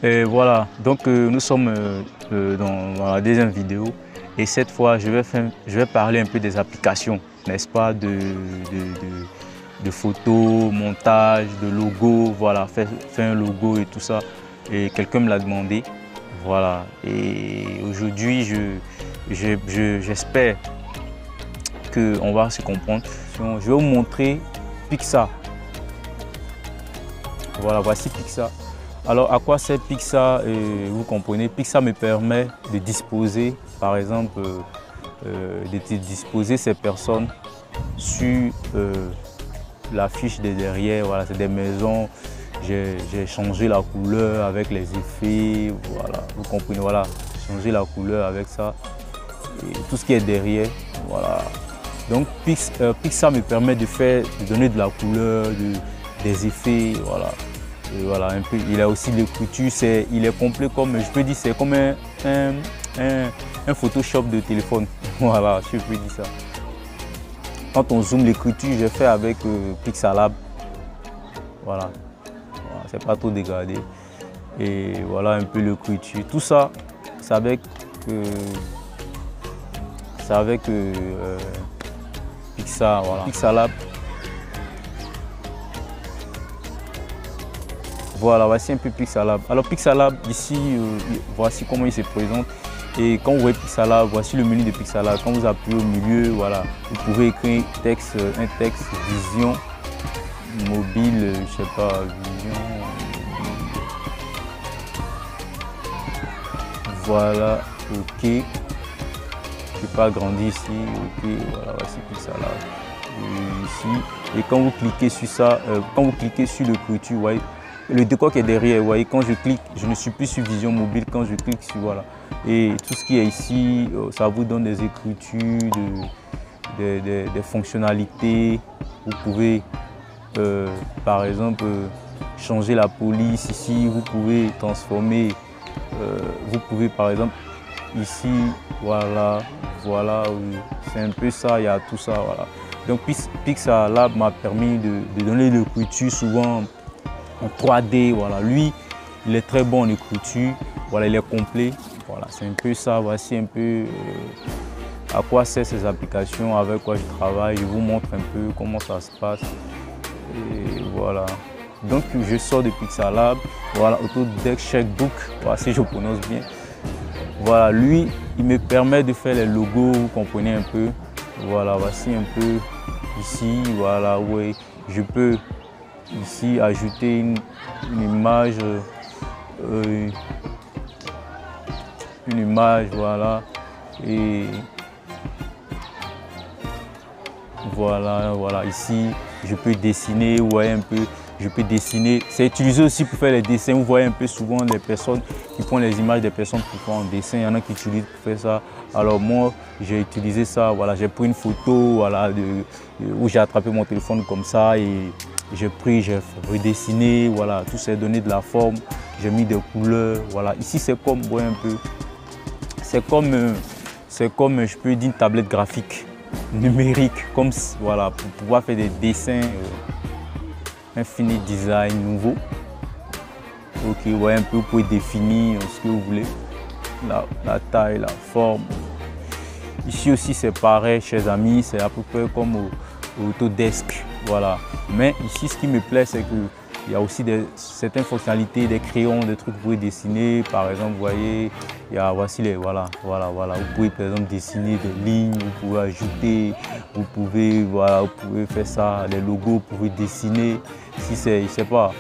Et voilà, donc nous sommes dans la deuxième vidéo et cette fois je vais parler un peu des applications, n'est-ce pas, de photos, montage, de logo, voilà, faire un logo et tout ça. Et quelqu'un me l'a demandé, voilà. Et aujourd'hui, j'espère qu'on va se comprendre. Je vais vous montrer Pixa. Voilà, voici Pixa. Alors, à quoi sert Pixa? Vous comprenez, Pixa me permet de disposer, par exemple, de disposer ces personnes sur la fiche de derrière. Voilà, c'est des maisons. J'ai changé la couleur avec les effets. Voilà, vous comprenez, voilà, changer la couleur avec ça. Et tout ce qui est derrière, voilà. Donc, Pixa me permet de donner de la couleur, des effets, voilà. Et voilà, un peu, il a aussi l'écriture, il est complet comme, je peux dire, c'est comme un Photoshop de téléphone. Voilà, je peux dire ça. Quand on zoome l'écriture, j'ai fait avec Pixalab. Voilà, c'est pas trop dégradé. Et voilà un peu l'écriture. Tout ça, c'est avec Pixa, voilà. Pixalab. Voilà, voici un peu Pixalab. Alors Pixalab, ici, voici comment il se présente. Et quand vous voyez Pixalab, voici le menu de Pixalab. Quand vous appuyez au milieu, voilà, vous pouvez écrire un texte vision mobile, je sais pas, vision. Voilà, ok. Je ne peux pas agrandir ici, ok, voilà, voici Pixalab. Ici. Et quand vous cliquez sur ça, quand vous cliquez sur l'écriture, vous voyez, le décor qui est derrière, vous voyez, quand je clique, je ne suis plus sur Vision Mobile, quand je clique sur, voilà. Et tout ce qui est ici, ça vous donne des écritures, des fonctionnalités. Vous pouvez, par exemple, changer la police ici, vous pouvez transformer, vous pouvez par exemple, ici, voilà, oui. C'est un peu ça, il y a tout ça, voilà. Donc Pixalab m'a permis de donner l'écriture souvent en 3D, voilà. Lui, il est très bon en écriture, voilà, il est complet, voilà, c'est un peu ça. Voici un peu à quoi servent ces applications, avec quoi je travaille. Je vous montre un peu comment ça se passe. Et voilà. Donc, je sors de Pixalab, voilà, Autodesk Checkbook, voilà, si je prononce bien. Voilà, lui, il me permet de faire les logos, vous comprenez un peu. Voilà, voici un peu ici, voilà, oui, je peux ici ajouter une image, voilà, et voilà, ici je peux dessiner, vous voyez un peu, je peux dessiner. C'est utilisé aussi pour faire les dessins. Vous voyez un peu souvent les personnes qui prennent les images des personnes pour faire un dessin. Il y en a qui utilisent pour faire ça. Alors moi, j'ai utilisé ça. Voilà, j'ai pris une photo, voilà, où j'ai attrapé mon téléphone comme ça et j'ai redessiné. Voilà, tout s'est donné de la forme. J'ai mis des couleurs. Voilà, ici c'est comme, vous voyez un peu, c'est comme, je peux dire, une tablette graphique numérique, comme voilà, pour pouvoir faire des dessins. Un fini design nouveau. Ok, vous voyez un peu, vous pouvez définir ce que vous voulez, la taille, la forme. Ici aussi c'est pareil, chers amis, c'est à peu près comme au Autodesk, voilà. Mais ici, ce qui me plaît, c'est qu'il y a aussi certaines fonctionnalités, des crayons, des trucs que vous pouvez dessiner. Par exemple, vous voyez, voici les, voilà. Vous pouvez par exemple dessiner des lignes, vous pouvez ajouter, vous pouvez faire ça, les logos, vous pouvez dessiner. Si c'est, je sais pas,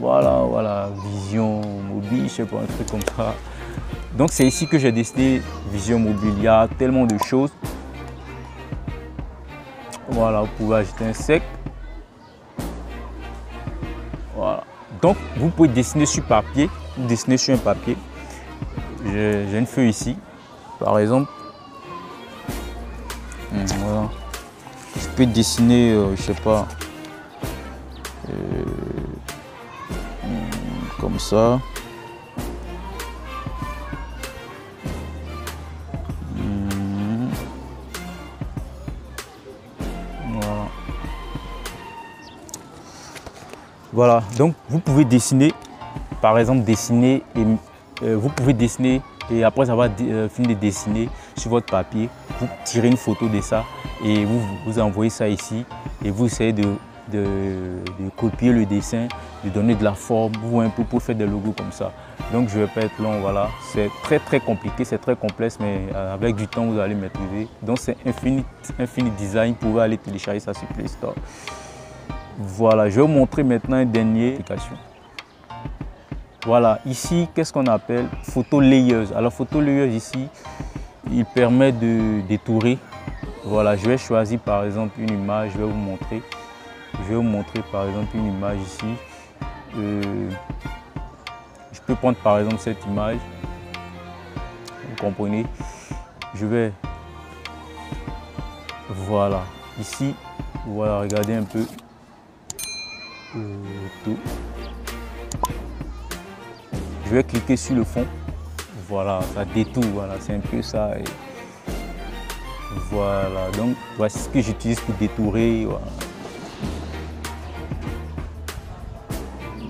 voilà, Vision Mobile, je sais pas, un truc comme ça. Donc c'est ici que j'ai dessiné Vision Mobile. Il y a tellement de choses. Voilà, vous pouvez ajouter un sec. Voilà. Donc vous pouvez dessiner sur papier, dessiner sur un papier. J'ai une feuille ici, par exemple. Voilà. Je peux dessiner, je sais pas, comme ça. Voilà, donc vous pouvez dessiner, par exemple dessiner, et vous pouvez dessiner et après avoir fini de dessiner sur votre papier, vous tirez une photo de ça et vous envoyez ça ici et vous essayez de copier le dessin, de donner de la forme, vous un peu pour faire des logos comme ça. Donc je ne vais pas être long, voilà, c'est très compliqué, c'est très complexe, mais avec du temps vous allez maîtriser. Donc c'est Infinite Design, vous pouvez aller télécharger ça sur Play Store. Voilà, je vais vous montrer maintenant une dernière application. Voilà, ici, qu'est-ce qu'on appelle photo layers. Alors, photo layers ici, il permet de détourer. Voilà, je vais choisir par exemple une image, je vais vous montrer. Je vais vous montrer par exemple une image ici. Je peux prendre par exemple cette image. Vous comprenez? Je vais. Voilà, ici, voilà, regardez un peu. Tout. Je vais cliquer sur le fond. Voilà, ça détourne, voilà, c'est un peu ça. Et voilà, donc voici ce que j'utilise pour détourer. Voilà.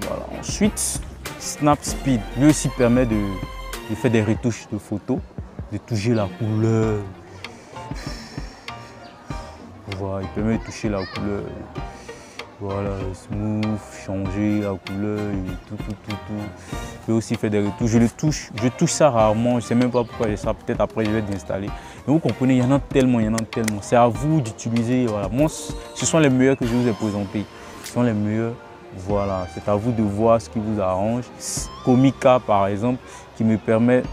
Voilà. Ensuite, Snap Speed, lui aussi permet de faire des retouches de photos, de toucher la couleur. Voilà, il permet de toucher la couleur. Voilà, smooth, changer la couleur et tout. Je peux aussi faire des retouches. Je touche ça rarement, je ne sais même pas pourquoi j'ai ça. Peut-être après je vais l'installer. Mais vous comprenez, il y en a tellement. C'est à vous d'utiliser. Voilà. Moi, ce sont les meilleurs que je vous ai présentés. Ce sont les meilleurs. Voilà, c'est à vous de voir ce qui vous arrange. Comica par exemple, qui me permet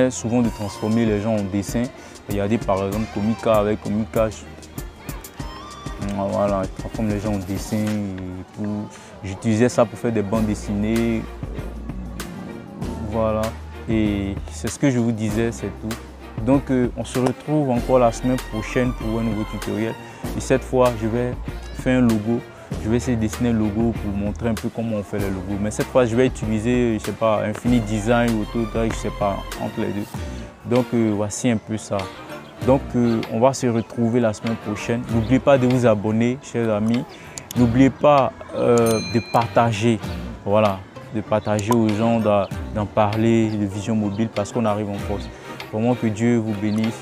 souvent de transformer les gens en dessin. Regardez par exemple Comica avec Comica. Voilà, je transforme les gens en dessin et tout. J'utilisais ça pour faire des bandes dessinées. Voilà. Et c'est ce que je vous disais, c'est tout. Donc on se retrouve encore la semaine prochaine pour un nouveau tutoriel. Et cette fois, je vais faire un logo. Je vais essayer de dessiner un logo pour montrer un peu comment on fait le logo. Mais cette fois, je vais utiliser, je sais pas, Infinite Design ou AutoDrive, je sais pas, entre les deux. Donc voici un peu ça. Donc on va se retrouver la semaine prochaine. N'oubliez pas de vous abonner, chers amis. N'oubliez pas de partager, voilà, de partager aux gens, d'en parler de Vision Mobile parce qu'on arrive en force. Vraiment que Dieu vous bénisse.